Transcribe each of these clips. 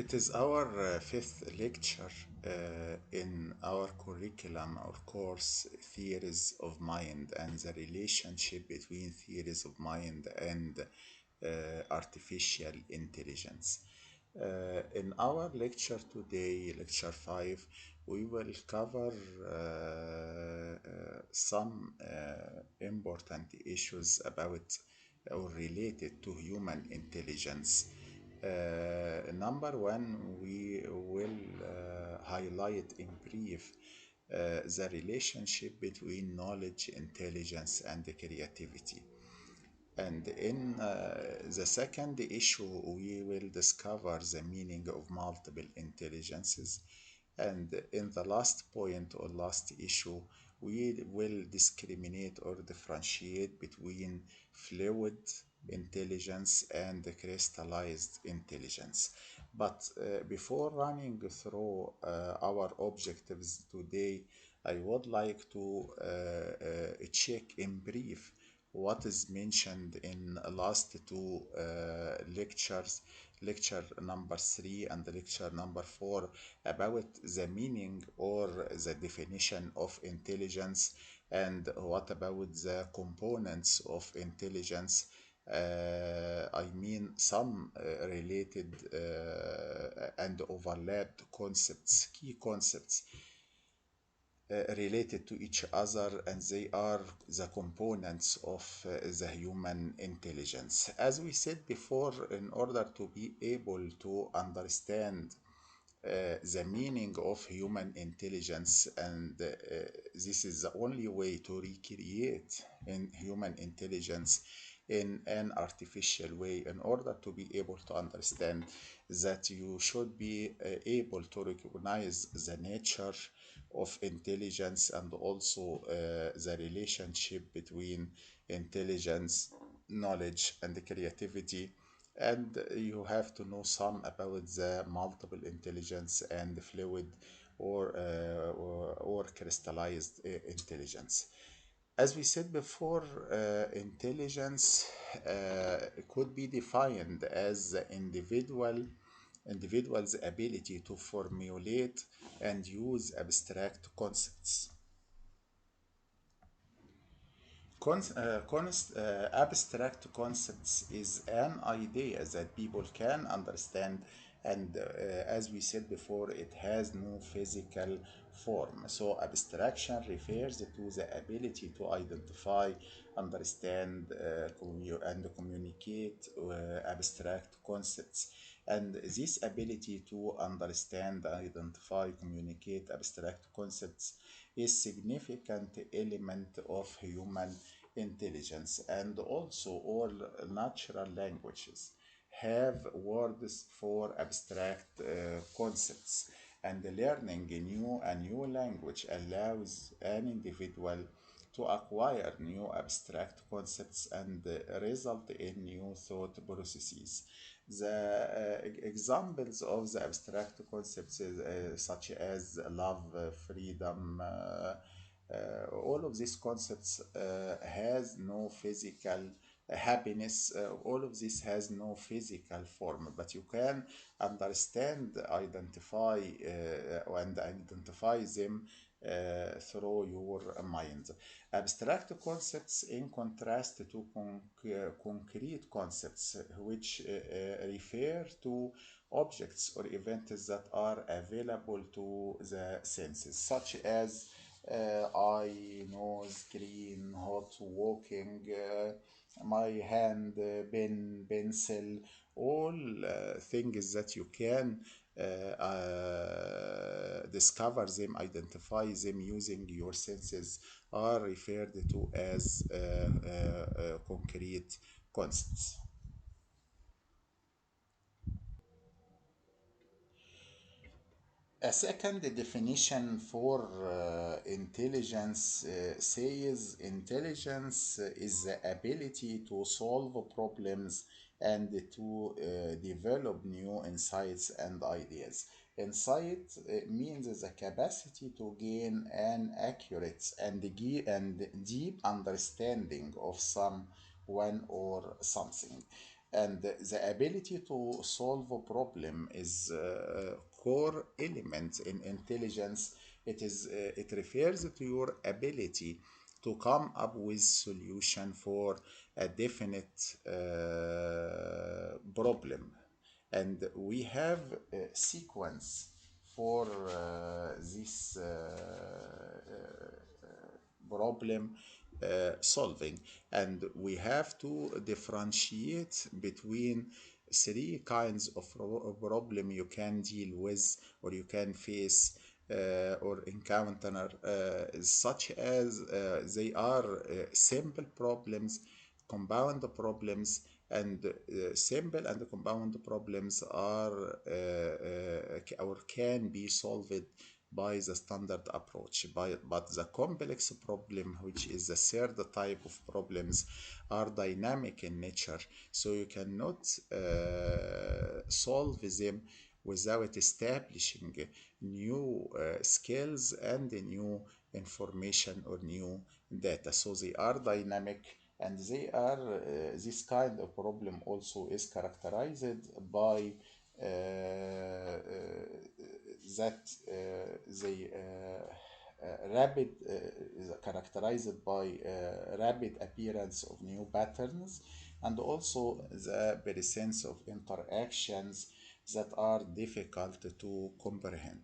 It is our fifth lecture in our curriculum or course, Theories of Mind and the relationship between theories of mind and artificial intelligence. In our lecture today, lecture 5, we will cover some important issues about or related to human intelligence. Number one, we will highlight in brief the relationship between knowledge, intelligence, and creativity. And in the second issue, we will discover the meaning of multiple intelligences. And in the last point or last issue, we will discriminate or differentiate between fluid intelligence and crystallized intelligence. But before running through our objectives today, I would like to check in brief what is mentioned in last two lectures, lecture number 3 and lecture number 4, about the meaning or the definition of intelligence, and what about the components of intelligence. I mean some related and overlapped concepts, key concepts related to each other, and they are the components of the human intelligence. As we said before, in order to be able to understand the meaning of human intelligence, and this is the only way to recreate in human intelligence in an artificial way. In order to be able to understand that, you should be able to recognize the nature of intelligence and also the relationship between intelligence, knowledge, and creativity. And you have to know some about the multiple intelligence and fluid or crystallized intelligence. As we said before, intelligence could be defined as the individual's ability to formulate and use abstract concepts. Abstract concepts is an idea that people can understand, and as we said before, it has no physical form. So abstraction refers to the ability to identify, understand, and communicate abstract concepts. And this ability to understand, identify, communicate abstract concepts is significant element of human intelligence. And also, all natural languages have words for abstract concepts, and learning a new language allows an individual to acquire new abstract concepts and result in new thought processes. The examples of the abstract concepts such as love, freedom, all of these concepts has no physical happiness. All of this has no physical form, but you can understand, identify, and identify them through your mind. Abstract concepts, in contrast to concrete concepts, which refer to objects or events that are available to the senses, such as eye, nose, green, hot, walking, my hand, pen, pencil, all things that you can discover them, identify them using your senses, are referred to as concrete concepts. A second definition for intelligence says intelligence is the ability to solve problems and to develop new insights and ideas. Insight means the capacity to gain an accurate and deep understanding of someone or something. And the ability to solve a problem is a core element in intelligence. It refers to your ability to come up with solution for a definite problem. And we have a sequence for this problem solving, and we have to differentiate between three kinds of problem you can deal with or you can face or encounter, such as they are simple problems, compound problems, and simple and compound problems are or can be solved by the standard approach. But the complex problem, which is the third type of problems, are dynamic in nature. So you cannot solve them without establishing new skills and new information or new data. So they are dynamic, and they are this kind of problem also is characterized by that they rapid is characterized by rapid appearance of new patterns, and also the presence of interactions that are difficult to comprehend.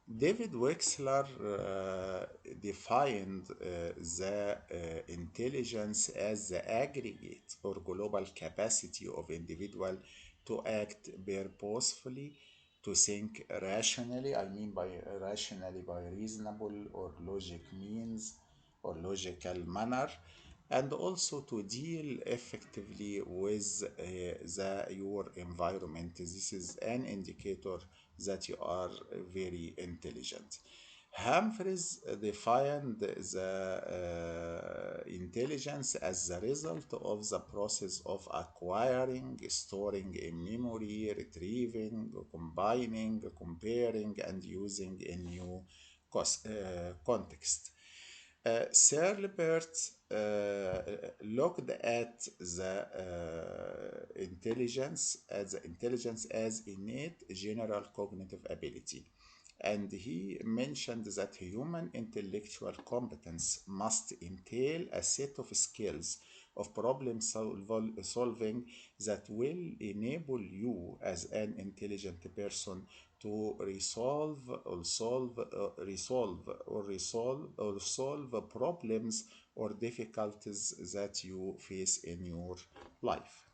David Wexler defined the intelligence as the aggregate or global capacity of individual to act purposefully, to think rationally. I mean by rationally by reasonable or logic means or logical manner, and also to deal effectively with your environment. This is an indicator that you are very intelligent. Humphreys defined the intelligence as the result of the process of acquiring, storing in memory, retrieving, combining, comparing, and using in new context. Searlebert looked at the intelligence as innate general cognitive ability, and he mentioned that human intellectual competence must entail a set of skills of solving that will enable you as an intelligent person to solve problems or difficulties that you face in your life.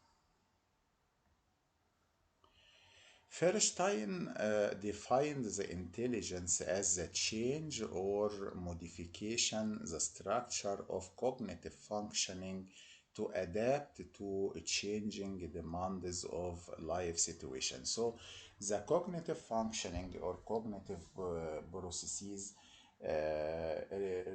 Feinstein defined the intelligence as the change or modification, the structure of cognitive functioning to adapt to changing demands of life situations. So, the cognitive functioning or cognitive processes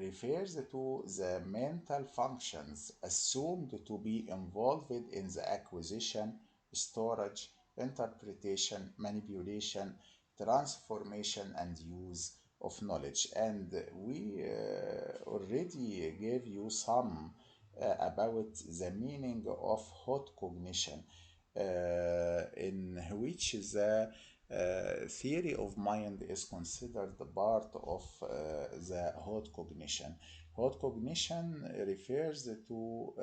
refers to the mental functions assumed to be involved in the acquisition, storage, interpretation, manipulation, transformation, and use of knowledge. And we already gave you some about the meaning of hot cognition, in which the theory of mind is considered part of the hot cognition. Hot cognition refers to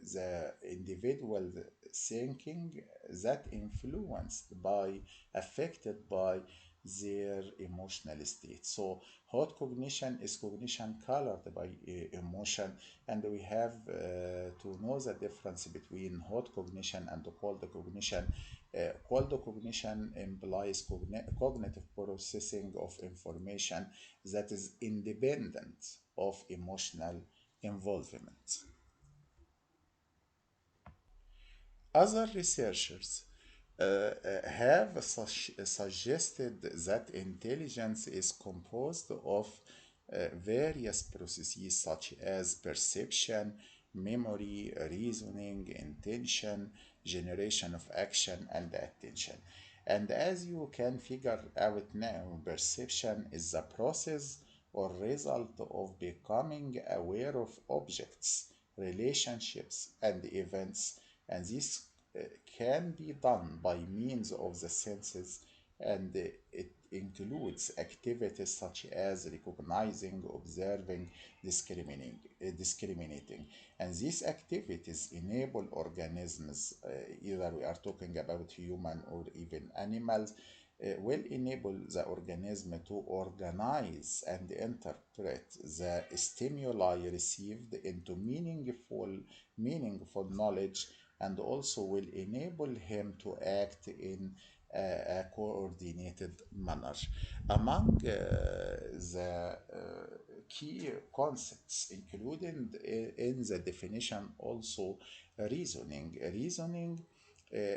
the individual thinking that influenced by, affected by their emotional state. So hot cognition is cognition colored by emotion, and we have to know the difference between hot cognition and cold cognition. Cold cognition implies cognitive processing of information that is independent of emotional involvement. Other researchers have suggested that intelligence is composed of various processes such as perception, memory, reasoning, intention, generation of action, and attention. And as you can figure out now, perception is the process or result of becoming aware of objects, relationships, and events, and this can be done by means of the senses, and it includes activities such as recognizing, observing, discriminating. And these activities enable organisms, either we are talking about human or even animals, will enable the organism to organize and interpret the stimuli received into meaningful knowledge, and also will enable him to act in a coordinated manner. Among the key concepts included in the definition also reasoning. Reasoning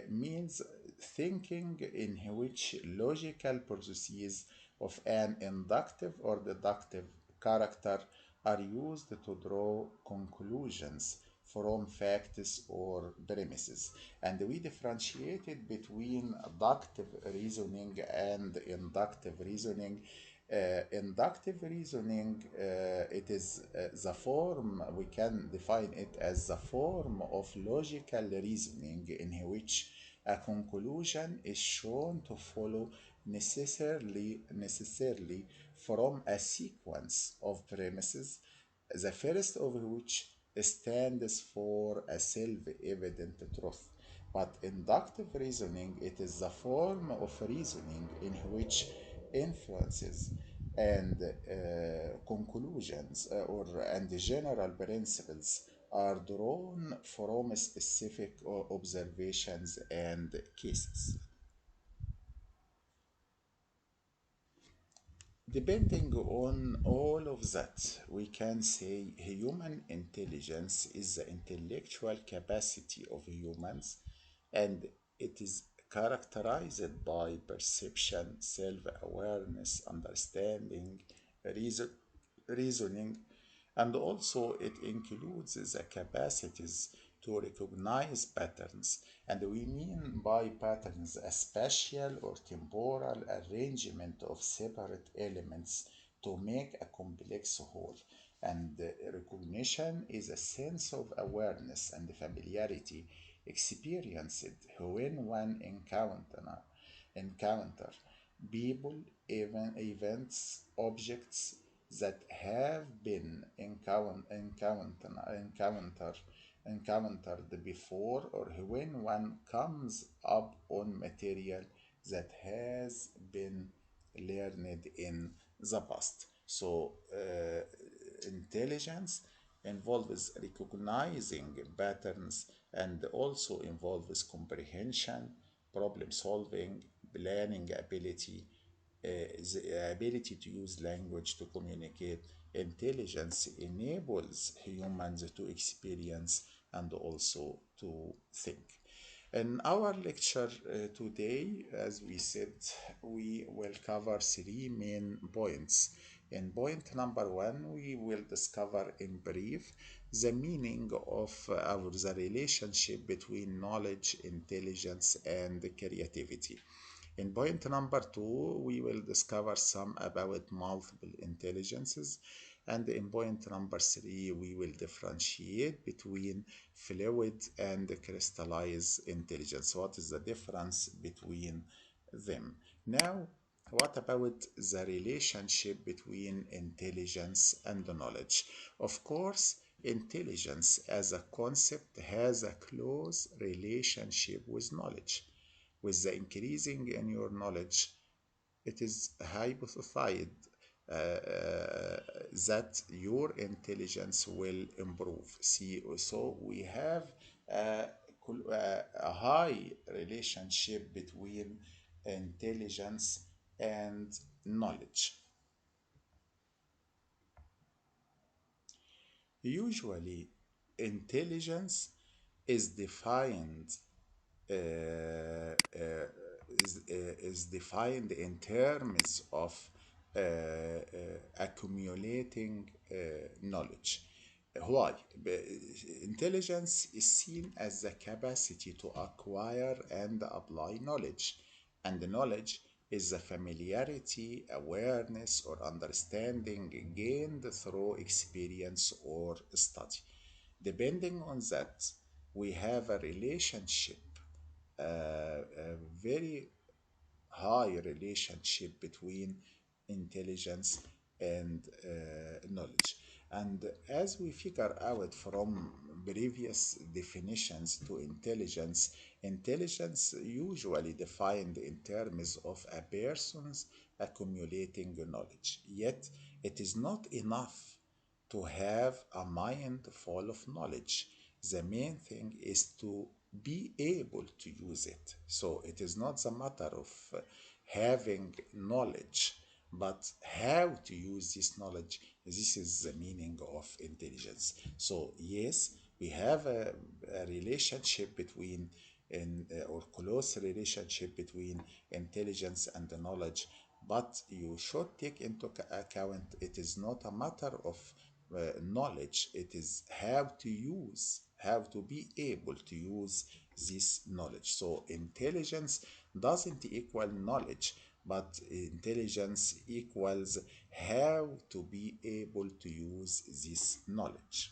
means thinking in which logical processes of an inductive or deductive character are used to draw conclusions from facts or premises. And we differentiated between deductive reasoning and inductive reasoning. Inductive reasoning, it is the form, we can define it as the form of logical reasoning in which a conclusion is shown to follow necessarily from a sequence of premises, the first of which stands for a self-evident truth. But inductive reasoning, it is the form of reasoning in which inferences and conclusions and general principles are drawn from specific observations and cases. Depending on all of that, we can say human intelligence is the intellectual capacity of humans, and it is characterized by perception, self awareness, understanding, reason, reasoning, and also it includes the capacities to recognize patterns. And we mean by patterns a spatial or temporal arrangement of separate elements to make a complex whole. And recognition is a sense of awareness and familiarity experienced when one encounter people, events, objects that have been encountered before, or when one comes up on material that has been learned in the past. So, intelligence involves recognizing patterns and also involves comprehension, problem solving, planning ability, the ability to use language to communicate. Intelligence enables humans to experience and also to think. In our lecture today, as we said, we will cover three main points. In point number one, we will discover in brief the meaning of the relationship between knowledge, intelligence, and creativity. In point number two, we will discover some about multiple intelligences. And in point number three, we will differentiate between fluid and crystallized intelligence. What is the difference between them? Now, what about the relationship between intelligence and knowledge? Of course, intelligence as a concept has a close relationship with knowledge. With the increasing in your knowledge, it is hypothesized that your intelligence will improve. See, so we have a, a high relationship between intelligence and knowledge. Usually, intelligence is defined uh, uh, is defined in terms of accumulating knowledge. Why? Intelligence is seen as the capacity to acquire and apply knowledge, and the knowledge is the familiarity, awareness, or understanding gained through experience or study. Depending on that, we have a relationship, a very high relationship between intelligence and knowledge. And as we figure out from previous definitions to intelligence, intelligence usually defined in terms of a person's accumulating knowledge. Yet, it is not enough to have a mind full of knowledge. The main thing is to be able to use it. So it is not the matter of having knowledge, but how to use this knowledge. This is the meaning of intelligence. So, yes, we have a relationship between or close relationship between intelligence and the knowledge, but you should take into account it is not a matter of knowledge, it is how to be able to use this knowledge. So intelligence doesn't equal knowledge, but intelligence equals how to be able to use this knowledge.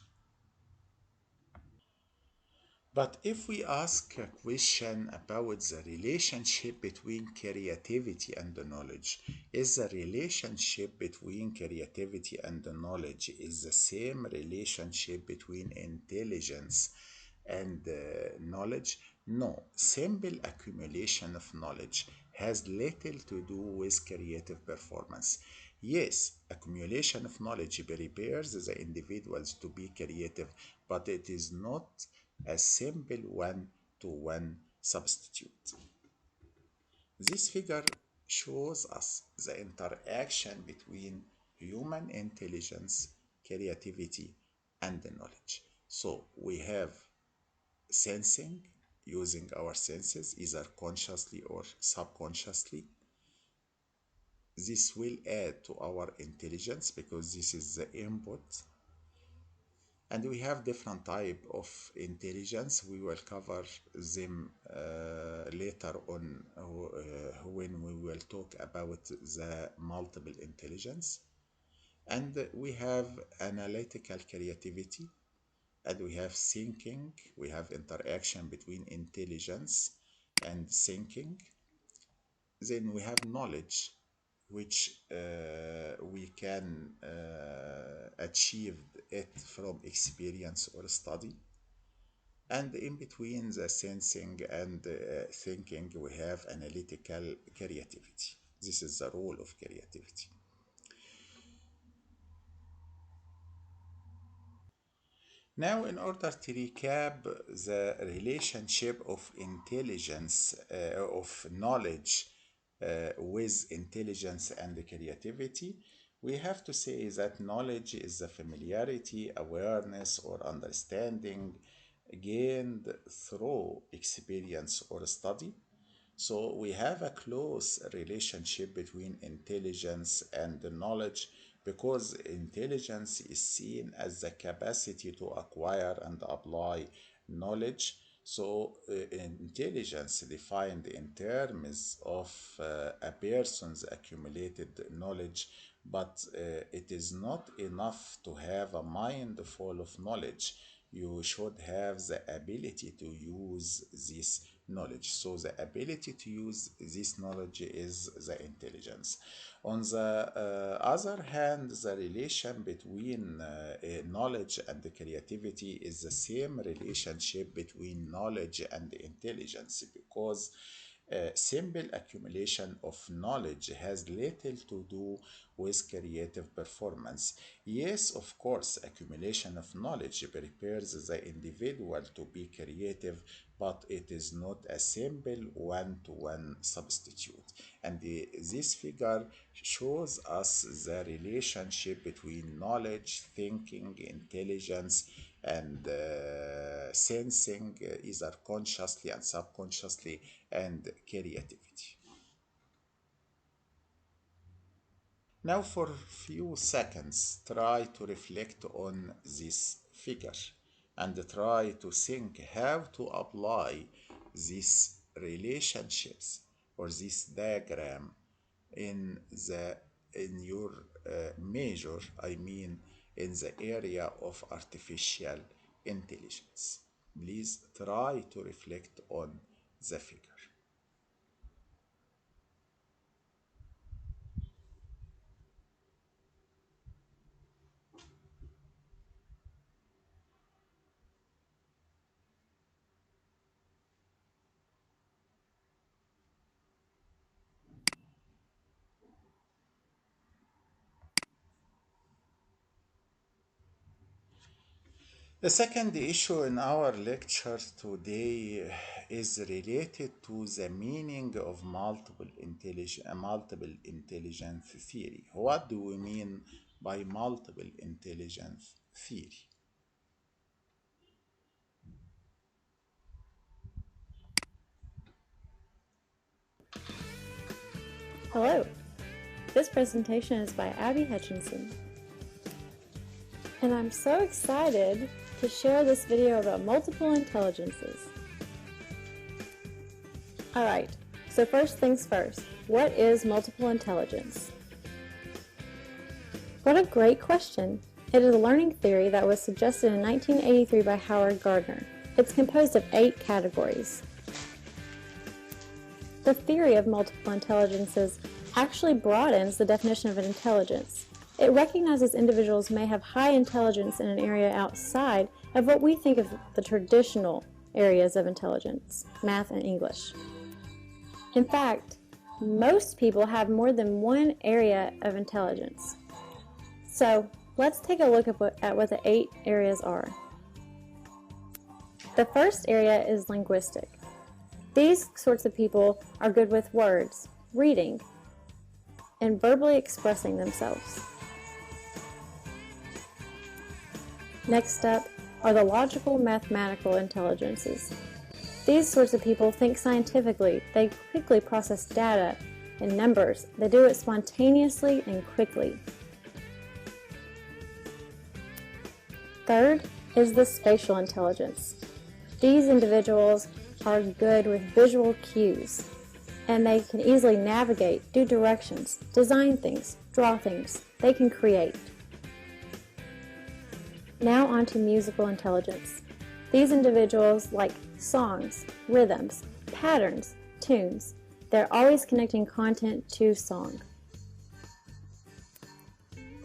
But if we ask a question about the relationship between creativity and the knowledge, is the relationship between creativity and the knowledge is the same relationship between intelligence and knowledge? No, simple accumulation of knowledge has little to do with creative performance. Yes, accumulation of knowledge prepares the individuals to be creative, but it is not a simple one-to-one substitute. This figure shows us the interaction between human intelligence, creativity, and the knowledge. So we have sensing, using our senses, either consciously or subconsciously. This will add to our intelligence because this is the input. And we have different type of intelligence. We will cover them later on when we will talk about the multiple intelligence. And we have analytical creativity, and we have thinking. We have interaction between intelligence and thinking. Then we have knowledge, which we can achieve it from experience or study. And in between the sensing and thinking, we have analytical creativity. This is the role of creativity. Now, in order to recap the relationship of intelligence, of knowledge with intelligence and creativity, we have to say that knowledge is the familiarity, awareness, or understanding gained through experience or study. So we have a close relationship between intelligence and knowledge because intelligence is seen as the capacity to acquire and apply knowledge. So intelligence defined in terms of a person's accumulated knowledge, but it is not enough to have a mind full of knowledge. You should have the ability to use this knowledge. So the ability to use this knowledge is the intelligence. On the other hand, the relation between knowledge and the creativity is the same relationship between knowledge and intelligence because simple accumulation of knowledge has little to do with creative performance. Yes, of course, accumulation of knowledge prepares the individual to be creative, but it is not a simple one-to-one substitute. And this figure shows us the relationship between knowledge, thinking, intelligence, and sensing, either consciously and subconsciously, and creativity. Now, for a few seconds, try to reflect on this figure and try to think how to apply these relationships or this diagram in the in your major, I mean in the area of artificial intelligence. Please try to reflect on the figure. The second issue in our lecture today is related to the meaning of multiple intelligence theory. What do we mean by multiple intelligence theory? Hello, this presentation is by Abby Hutchinson, and I'm so excited to share this video about multiple intelligences. Alright, so first things first, what is multiple intelligence? What a great question! It is a learning theory that was suggested in 1983 by Howard Gardner. It's composed of 8 categories. The theory of multiple intelligences actually broadens the definition of an intelligence. It recognizes individuals may have high intelligence in an area outside of what we think of the traditional areas of intelligence, math and English. In fact, most people have more than one area of intelligence. So let's take a look at what the 8 areas are. The first area is linguistic. These sorts of people are good with words, reading, and verbally expressing themselves. Next up are the logical mathematical intelligences. These sorts of people think scientifically. They quickly process data and numbers. They do it spontaneously and quickly. Third is the spatial intelligence. These individuals are good with visual cues, and they can easily navigate, do directions, design things, draw things. They can create. Now on to musical intelligence. These individuals like songs, rhythms, patterns, tunes. They're always connecting content to song.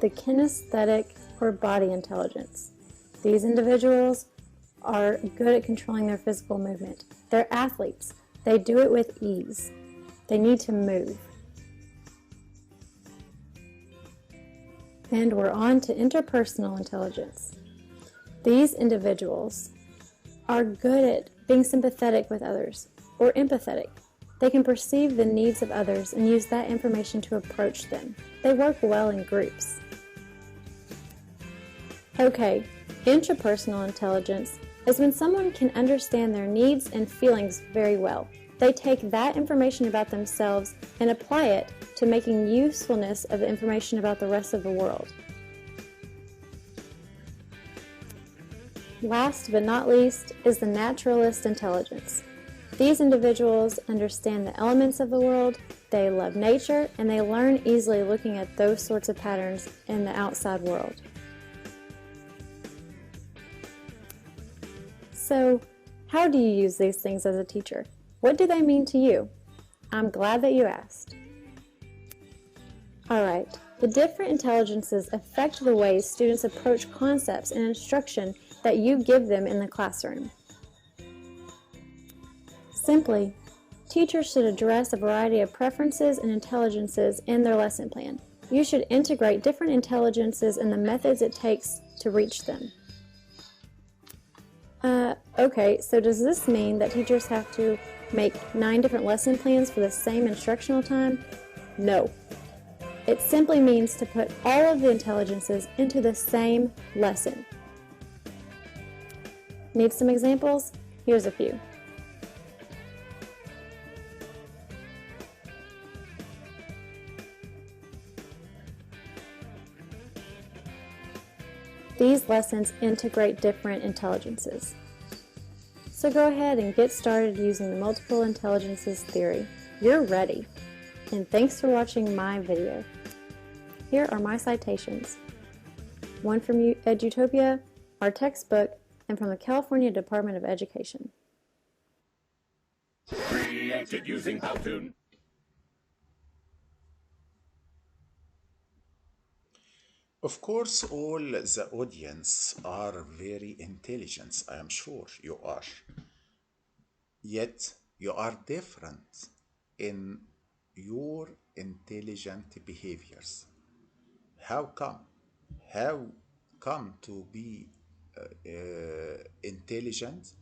The kinesthetic or body intelligence. These individuals are good at controlling their physical movement. They're athletes. They do it with ease. They need to move. And we're on to interpersonal intelligence. These individuals are good at being sympathetic with others, or empathetic. They can perceive the needs of others and use that information to approach them. They work well in groups. Okay, intrapersonal intelligence is when someone can understand their needs and feelings very well. They take that information about themselves and apply it to making usefulness of the information about the rest of the world. Last but not least is the naturalist intelligence. These individuals understand the elements of the world, they love nature, and they learn easily looking at those sorts of patterns in the outside world. So, how do you use these things as a teacher? What do they mean to you? I'm glad that you asked. Alright, the different intelligences affect the ways students approach concepts and instruction that you give them in the classroom. Simply, teachers should address a variety of preferences and intelligences in their lesson plan. You should integrate different intelligences and the methods it takes to reach them. Okay, so does this mean that teachers have to make 9 different lesson plans for the same instructional time? No. It simply means to put all of the intelligences into the same lesson. Need some examples? Here's a few. These lessons integrate different intelligences. So go ahead and get started using the multiple intelligences theory. You're ready. And thanks for watching my video. Here are my citations. One from Edutopia, our textbook, and from the California Department of Education. Created using Powtoon. Of course, all the audience are very intelligent, I am sure you are. Yet, you are different in your intelligent behaviors. How come? How come to be intelligent,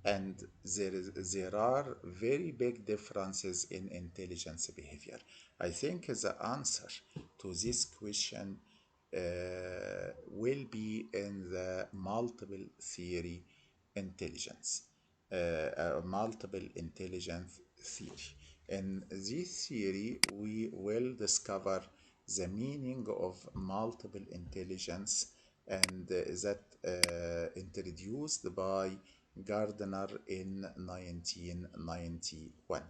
and there are very big differences in intelligence behavior? I think the answer to this question will be in the multiple theory intelligence, multiple intelligence theory. In this theory, we will discover the meaning of multiple intelligence, and that introduced by Gardner in 1991.